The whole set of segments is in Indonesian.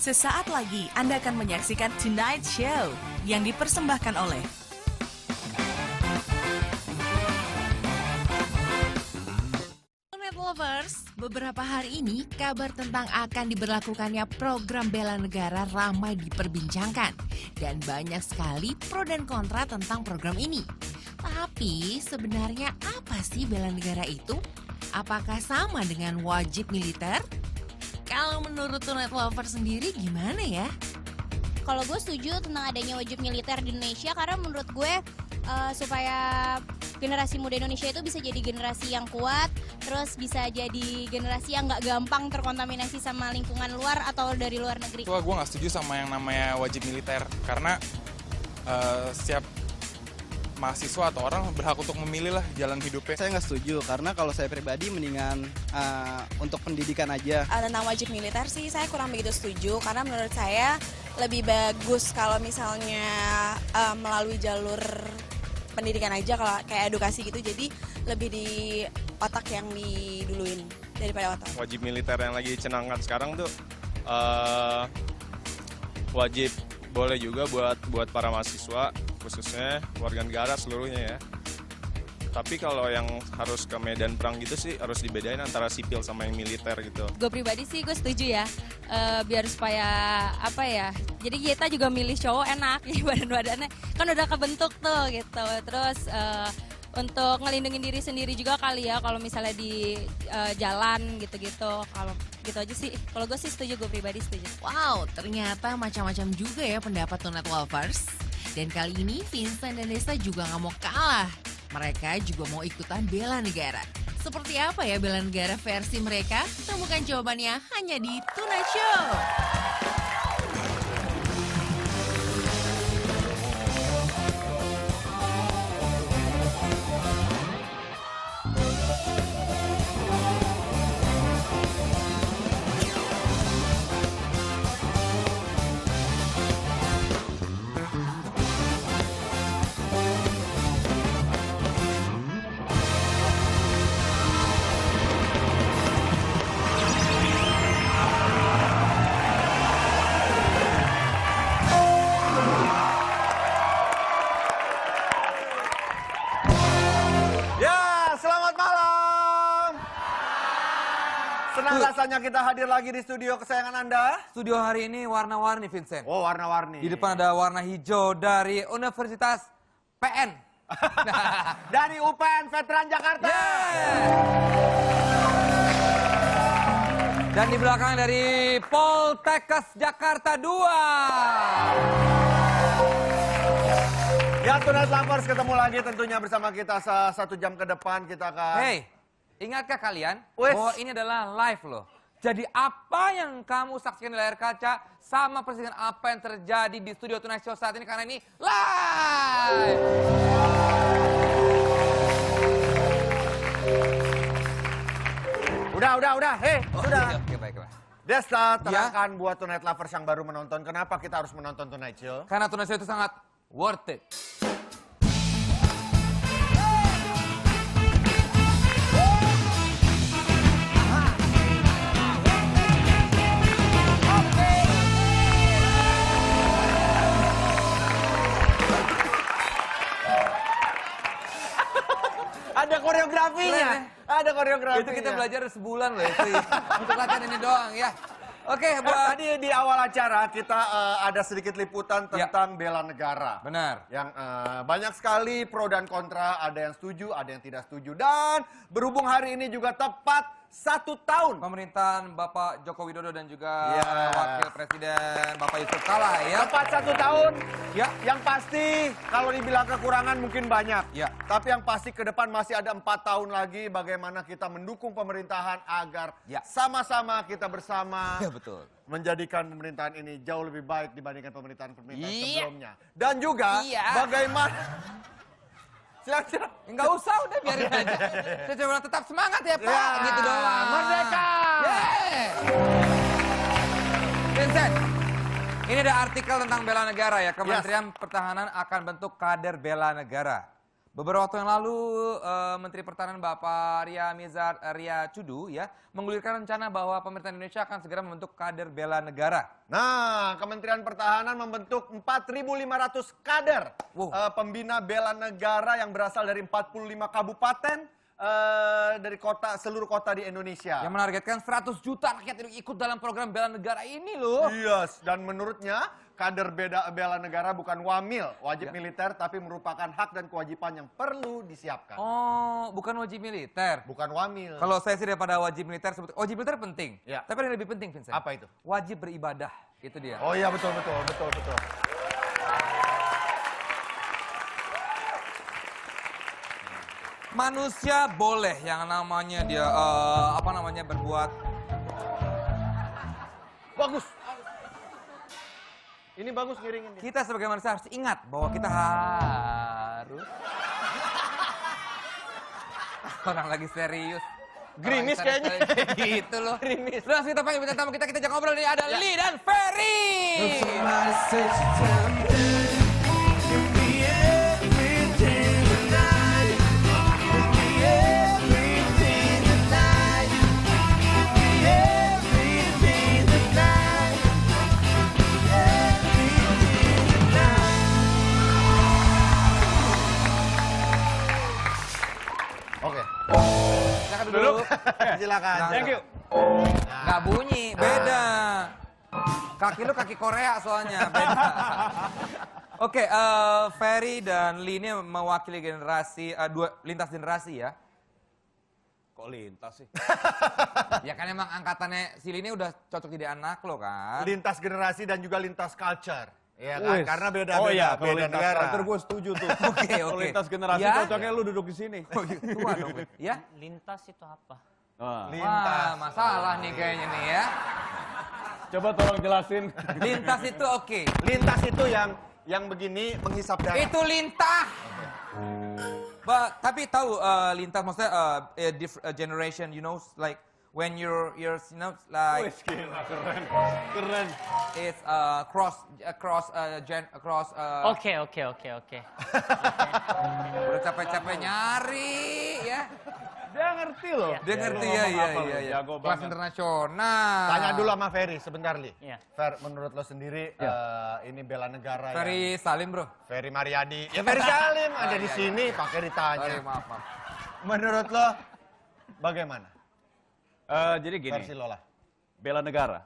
Sesaat lagi Anda akan menyaksikan Tonight Show yang dipersembahkan oleh Net Lovers. Beberapa hari ini kabar tentang akan diberlakukannya program bela negara ramai diperbincangkan dan banyak sekali pro dan kontra tentang program ini. Tapi sebenarnya apa sih bela negara itu? Apakah sama dengan wajib militer? Kalau menurut Tonight Lover sendiri gimana ya? Kalau gue setuju tentang adanya wajib militer di Indonesia karena menurut gue supaya generasi muda Indonesia itu bisa jadi generasi yang kuat, terus bisa jadi generasi yang nggak gampang terkontaminasi sama lingkungan luar atau dari luar negeri. Gue nggak setuju sama yang namanya wajib militer karena setiap mahasiswa atau orang berhak untuk memilih lah jalan hidupnya. Saya nggak setuju karena kalau saya pribadi mendingan untuk pendidikan aja. Tentang wajib militer sih saya kurang begitu setuju karena menurut saya lebih bagus kalau misalnya melalui jalur pendidikan aja, kalau kayak edukasi gitu, jadi lebih di otak yang diduluin daripada otak. Wajib militer yang lagi dicenangkan sekarang tuh wajib boleh juga buat para mahasiswa, khususnya warga negara seluruhnya ya. Tapi kalau yang harus ke medan perang gitu sih harus dibedain antara sipil sama yang militer gitu. Gue pribadi sih gue setuju ya, biar supaya apa ya, jadi kita juga milih cowok enak, ya badan-badannya kan udah kebentuk tuh gitu. Terus untuk ngelindungin diri sendiri juga kali ya kalau misalnya di jalan gitu-gitu. Kalau gitu aja sih, kalau gue sih setuju, gue pribadi setuju. Wow, ternyata macam-macam juga ya pendapat Tonight Lovers. Dan kali ini Vincent dan Desta juga nggak mau kalah. Mereka juga mau ikutan bela negara. Seperti apa ya bela negara versi mereka? Temukan jawabannya hanya di Tonight Show. Senang rasanya kita hadir lagi di studio kesayangan Anda. Studio hari ini warna-warni, Vincent. Oh, warna-warni. Di depan ada warna hijau dari Universitas PN. Dari UPN Veteran Jakarta. Dan di belakang dari Poltekkes Jakarta 2. Ya, Tonight Lovers ketemu lagi tentunya bersama kita 1 jam ke depan kita akan... Hey, ingatkah kalian Wes. bahwa ini adalah live loh. Jadi apa yang kamu saksikan di layar kaca sama persis dengan apa yang terjadi di studio Tonight Show saat ini karena ini live. Udah. Hei, sudah. Oke, baiklah. Desta, terangkan buat Tonight Lovers yang baru menonton, kenapa kita harus menonton Tonight Show? Karena Tonight Show itu sangat worth it. Ada koreografinya. Ada koreografinya. Itu kita belajar sebulan loh itu untuk latihan ini doang ya. Oke, buat Tadi di awal acara kita ada sedikit liputan tentang bela negara. benar. Yang banyak sekali pro dan kontra, ada yang setuju, ada yang tidak setuju. Dan berhubung hari ini juga tepat 1 tahun. Pemerintahan Bapak Joko Widodo dan juga Yes. Wakil Presiden Bapak Yusuf Kala ya. Tepat 1 tahun. Ya. Yang pasti kalau dibilang kekurangan mungkin banyak. Ya. Tapi yang pasti ke depan masih ada 4 tahun lagi bagaimana kita mendukung pemerintahan agar Ya. sama-sama kita bersama Ya betul. menjadikan pemerintahan ini jauh lebih baik dibandingkan pemerintahan-pemerintahan Iya. sebelumnya. Dan juga Iya. bagaimana... Silakan. Enggak usah, udah biarin aja. Saya cuma tetap semangat ya Pak, Ya, gitu doang. merdeka! Yeah. Vincent, ini ada artikel tentang bela negara ya. Kementerian Pertahanan akan bentuk kader bela negara. Beberapa waktu yang lalu, Menteri Pertahanan Bapak Ria Cudu ya menggulirkan rencana bahwa pemerintah Indonesia akan segera membentuk kader bela negara. Nah, Kementerian Pertahanan membentuk 4.500 kader pembina bela negara yang berasal dari 45 kabupaten dari seluruh kota di Indonesia. Yang menargetkan 100 juta rakyat ikut dalam program bela negara ini loh. Yes, dan menurutnya kader bela negara bukan wamil, wajib militer, tapi merupakan hak dan kewajiban yang perlu disiapkan. Oh, bukan wajib militer. Bukan wamil. Kalau saya sih daripada wajib militer, wajib militer penting. Ya. Tapi yang lebih penting, Vincent. Apa itu? Wajib beribadah, itu dia. Oh iya, betul. Manusia boleh yang namanya dia berbuat. Bagus. Ini bagus ngiringin dia. Kita sebagai manusia harus ingat bahwa kita harus orang lagi serius. Gerimis kayaknya. Gitu loh. Gerimis. Terus kita panggil bintang tamu kita jangan ngobrol nih, ada Lee dan Ferry. Oke. Silakan duduk. Silakan. Thank you. Nggak bunyi, beda. Kaki lu kaki Korea soalnya, beda. Oke, Ferry dan Lee ini mewakili generasi, lintas generasi ya. Kok lintas sih? Ya kan emang angkatannya si Lee ini udah cocok jadi anak lo kan. Lintas generasi dan juga lintas culture. Iya kan? Karena beda-beda, oh iya, kalau beda lintas negara. culture gue setuju tuh. Oke. Kalau lintas generasi Ya? cocoknya lu duduk di sini. Oh gitu, tua dong. Ya? Lintas itu apa? Wah, masalah nih kayaknya nih ya. Coba tolong jelasin. Lintas itu oke. Lintas itu yang begini menghisap darah. Itu lintah. Tapi tahu lintas maksudnya generation, you know, like when you're you know, like Keren. it's cross. Oke. Udah capek-capek nyari ya. Dia ngerti loh. Dia ngerti ya. Jago Kelas banget. internasional. Tanya dulu sama Ferry sebentar, Li. Iya. Fer, menurut lo sendiri ini bela negara Ferry Salim bro. Ferry Mariadi. Ya Ferry Salim ada di sini pakai ditanya. Sorry, maaf. Menurut lo bagaimana? Jadi gini, Versi lo lah. bela negara.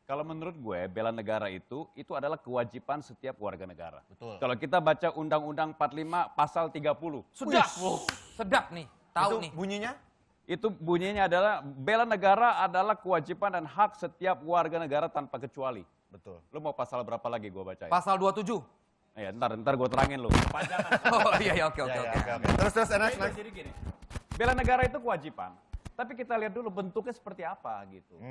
Kalau menurut gue, bela negara itu adalah kewajiban setiap warga negara. Betul. Kalau kita baca Undang-Undang 45 pasal 30. Sudah. Sedap nih. Tahu Itu nih. bunyinya? Itu bunyinya adalah bela negara adalah kewajiban dan hak setiap warga negara tanpa kecuali. Betul. Lu mau pasal berapa lagi gue baca? Pasal 27. Ya, ntar gue terangin lu. Oh iya, oke. Terus next. Jadi gini, bela negara itu kewajiban. Tapi kita lihat dulu bentuknya seperti apa gitu.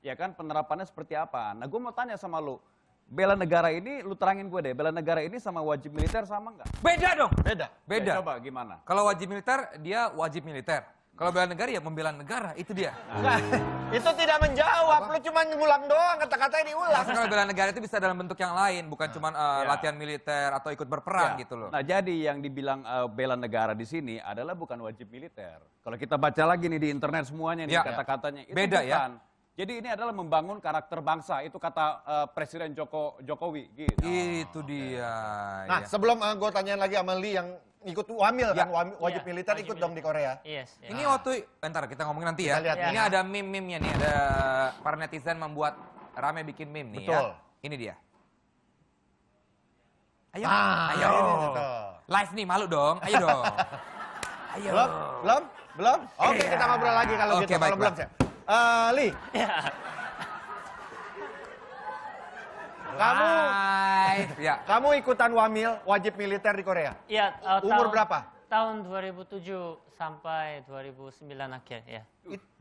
Ya kan penerapannya seperti apa. Nah gue mau tanya sama lu, bela negara ini lu terangin gue deh, bela negara ini sama wajib militer sama nggak? Beda dong. Beda. Ya, coba gimana? Kalau wajib militer, dia wajib militer. Kalau bela negara ya membela negara, itu dia. Enggak, itu tidak menjawab. Lu cuma ngulang doang, kata-katanya diulang. Maksudnya kalau bela negara itu bisa dalam bentuk yang lain, bukan cuma latihan militer atau ikut berperang gitu loh. Nah jadi yang dibilang bela negara di sini adalah bukan wajib militer. Kalau kita baca lagi nih di internet semuanya nih kata-katanya itu beda bukan. Jadi ini adalah membangun karakter bangsa, itu kata Presiden Jokowi gitu. Itu dia. Nah, sebelum gue tanyain lagi sama Lee yang ikut wamil kan, wajib militer wajib ikut dong di Korea. Yes. Ini waktu, bentar kita ngomongin nanti ya. Kita lihat Ini ada meme-nya nih, ada para netizen membuat rame bikin meme nih Betul. ya. Ini dia. Ayo, Ini tuh. live nih, malu dong, ayo dong. Ayo. Belum? Oke, kita ngobrol lagi kalau Oke, gitu. Kalau baiklah. belum, Lee. Kamu ikutan wamil wajib militer di Korea? Iya. Umur berapa? Tahun 2007 sampai 2009 akhir ya.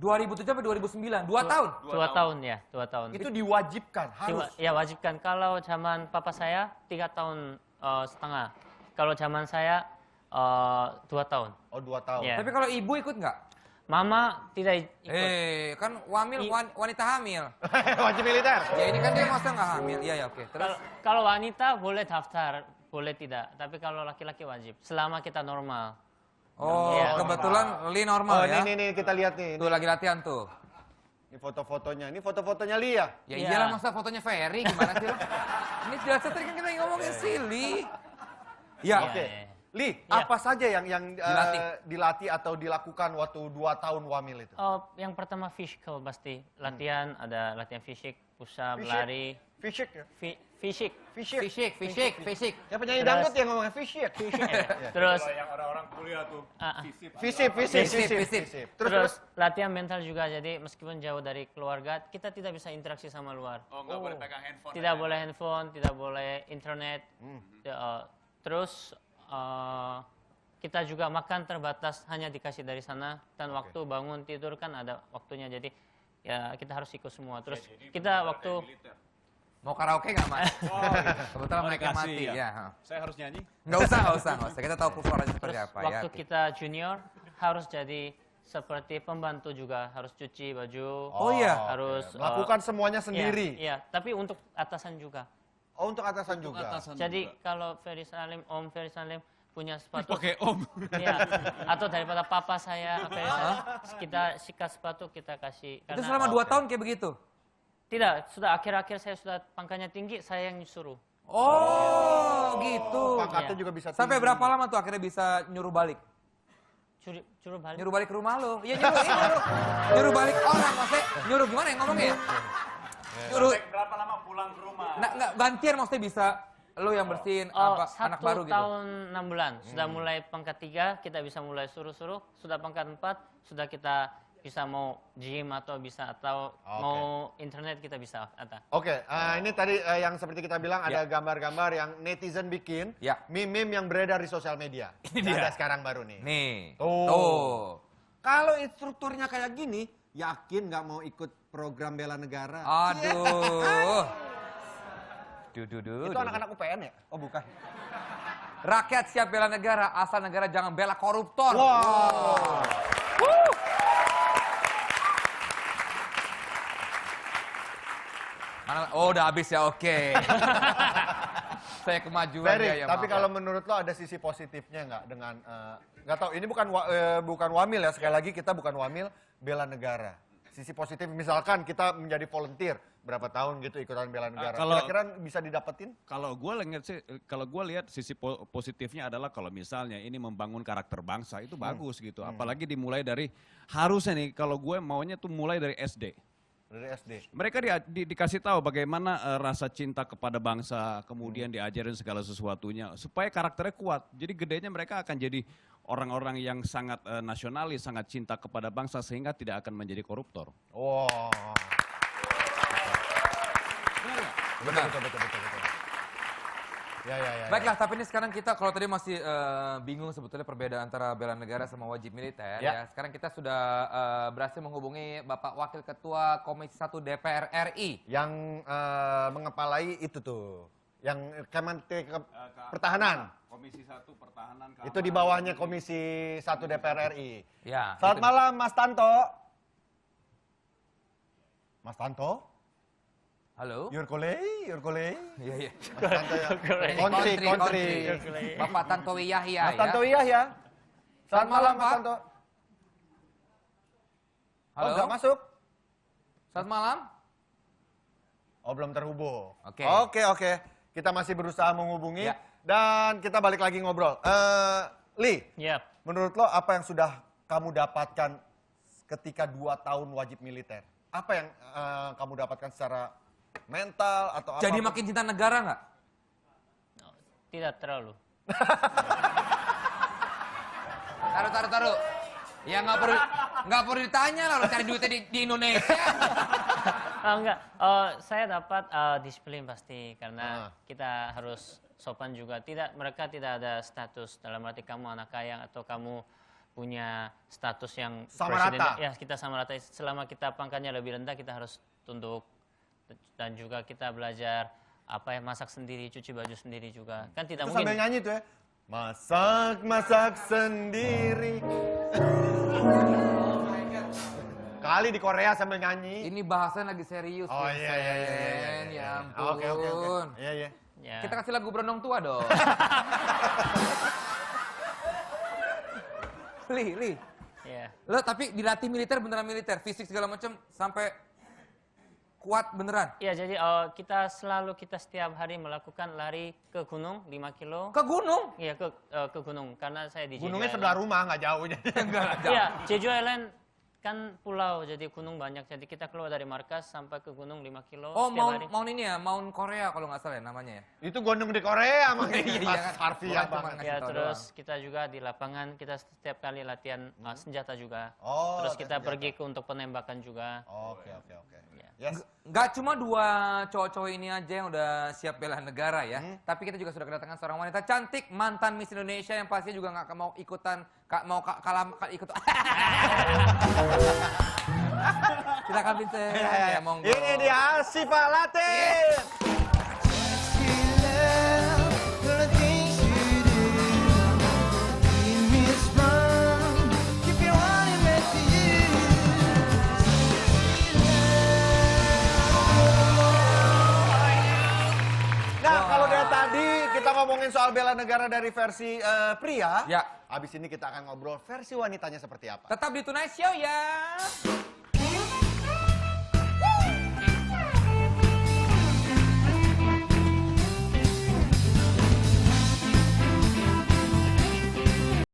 2007 sampai 2009, 2 tahun? 2 tahun ya, 2 tahun. Itu diwajibkan, harus. Ya wajibkan. Kalau zaman papa saya 3 tahun setengah. Kalau zaman saya 2 tahun. Oh 2 tahun. Ya. Tapi kalau ibu ikut nggak? Mama tidak ikut. Kan wamil wanita hamil. Wajib militer. Ya ini kan dia masa nggak hamil. Iya, oke. Terus Kalau wanita boleh daftar boleh tidak. Tapi kalau laki-laki wajib. Selama kita normal. Oh, Iya. kebetulan Li normal ya. Nih kita lihat nih. Tuh lagi latihan tuh. Ini foto-fotonya. Ini foto-fotonya Li ya? Ya iyalah, masa fotonya Ferry gimana sih lo? Ini jelas tadi kan kita ngomongin si Li. Ya. Oke. Li, apa saja yang dilatih atau dilakukan waktu 2 tahun wamil itu? Yang pertama physical pasti. Latihan, ada latihan fisik, push up, lari. Fisik ya? Fisik. Ya penyanyi dangdut yang ngomongnya fisik. Terus yang orang-orang kuliah tuh. Fisik. Terus latihan mental juga. Jadi meskipun jauh dari keluarga, kita tidak bisa interaksi sama luar. Nggak boleh pegang handphone. Tidak boleh handphone, tidak boleh internet. Terus kita juga makan terbatas, hanya dikasih dari sana. Dan waktu bangun tidur kan ada waktunya. Jadi ya kita harus ikut semua. Terus kita waktu mau karaoke nggak Mas? Kebetulan mereka mati ya. Saya harus nyanyi? Nggak usah. Kita tahu suaranya seperti apa ya. Waktu kita junior harus jadi seperti pembantu juga, harus cuci baju. Oh iya. Harus melakukan semuanya sendiri. Iya, tapi untuk atasan juga. Oh, untuk atasan juga. Jadi kalau Om Ferry Salim punya sepatu. Pakai Om. Iya. Atau daripada papa saya, Ferry Salim, kita sikat sepatu kita kasih. Itu selama 2 tahun kayak begitu? Tidak, sudah akhir-akhir saya sudah pangkatnya tinggi, saya yang nyuruh. Oh, gitu. Pangkatnya juga bisa tinggi. Sampai berapa lama tuh akhirnya bisa nyuruh balik? Nyuruh balik? Nyuruh balik ke rumah lo. Iya nyuruh balik orang maksudnya. Nyuruh gimana ya ngomongnya ya? Nyuruh. Berapa lama pulang ke rumah? Nggak gantian maksudnya bisa lo yang bersihin anak baru gitu. 1 tahun 6 bulan. Sudah mulai pangkat 3, kita bisa mulai suruh-suruh. Sudah pangkat 4, sudah kita bisa mau gym atau mau internet kita bisa. Oke, ini tadi yang seperti kita bilang ada gambar-gambar yang netizen bikin, meme-meme yang beredar di sosial media. Ini dia. Ada sekarang baru nih. Nih. Tuh. Kalau instrukturnya kayak gini, yakin nggak mau ikut program bela negara? Aduh. Itu anak-anak UPN ya? Oh bukan. Rakyat siap bela negara, asal negara jangan bela koruptor. Wow. Oh udah habis ya, oke. Saya kemajuan Ferry, ya. tapi kalau menurut lo ada sisi positifnya nggak dengan nggak tahu ini bukan wamil ya, sekali lagi kita bukan wamil, bela negara. Sisi positif misalkan kita menjadi volunteer berapa tahun gitu ikutan bela negara. Kira-kira bisa didapetin? Kalau gue lihat sisi positifnya adalah kalau misalnya ini membangun karakter bangsa itu bagus gitu. Apalagi dimulai dari harusnya nih kalau gue maunya tuh mulai dari SD. Dari SD. Mereka dikasih tahu bagaimana rasa cinta kepada bangsa, kemudian diajarin segala sesuatunya supaya karakternya kuat. Jadi gedenya mereka akan jadi orang-orang yang sangat nasionalis, sangat cinta kepada bangsa sehingga tidak akan menjadi koruptor. Wow. Benar. Betul. Ya. Baiklah, tapi ini sekarang kita kalau tadi masih bingung sebetulnya perbedaan antara bela negara sama wajib militer ya. Sekarang kita sudah berhasil menghubungi Bapak Wakil Ketua Komisi 1 DPR RI yang mengepalai itu tuh, yang Kementerian Pertahanan. Komisi 1 Pertahanan. Itu di bawahnya Komisi 1 DPR RI. Ya. Selamat malam Mas Tanto. Mas Tanto? Halo. Your colleague. Iya. Mas Tanto ya. Kontri. Bapak Tantowi Yahya Mas Tantowi Yahya. Selamat malam Mas Tanto. Halo. Oh, enggak masuk. Selamat malam. Oh, belum terhubung. Oke. Kita masih berusaha menghubungi dan kita balik lagi ngobrol. Li, menurut lo apa yang sudah kamu dapatkan ketika 2 tahun wajib militer? Apa yang kamu dapatkan secara mental atau apa? Jadi makin cinta negara nggak? Tidak terlalu. Taruh. Ya nggak perlu ditanya lah, lo cari duitnya di Indonesia. Enggak, saya dapat disiplin pasti karena kita harus sopan juga. Mereka tidak ada status dalam arti kamu anak kaya atau kamu punya status yang sama presiden. rata. Ya kita sama rata. Selama kita pangkatnya lebih rendah kita harus tunduk dan juga kita belajar masak sendiri, cuci baju sendiri juga. Kan tidak itu mungkin. Sambil nyanyi tuh ya. Masak sendiri. Kali di Korea sambil nyanyi. Ini bahasanya lagi serius. Oh iya. Ya ampun. Oke. Iya. Ya. Kita kasih lagu Berondong Tua dong. Li. Ya. Lo tapi dilatih militer beneran militer, fisik segala macam sampai kuat beneran. Iya, jadi kita setiap hari melakukan lari ke gunung 5 kilo. Ke gunung? Iya, ke gunung karena saya di Jeju Gunungnya Island. sebelah rumah, nggak jauh. Iya, Jeju Island kan pulau, jadi gunung banyak. Jadi kita keluar dari markas sampai ke gunung 5 kilo Oh, setiap hari. Mount ini ya, Mount Korea kalau nggak salah ya namanya ya. Itu gunung di Korea makanya Iya, Mas kan? Harfiah Bukan banget. Ya, terus kita juga di lapangan, kita setiap kali latihan senjata juga. Oh, terus latihan kita senjata. pergi untuk penembakan juga. Oke. Ya. Yes. Nggak cuma 2 cowok-cowok ini aja yang udah siap bela negara ya. Tapi kita juga sudah kedatangan seorang wanita cantik, mantan Miss Indonesia yang pastinya juga nggak mau ikutan, ikut. Silakan Vincent. Ya, monggo. Ini dia Syifa Latif. Nah, kalau dari tadi kita ngomongin soal bela negara dari versi pria, Ya. habis ini kita akan ngobrol versi wanitanya seperti apa. Tetap di Tonight Show ya.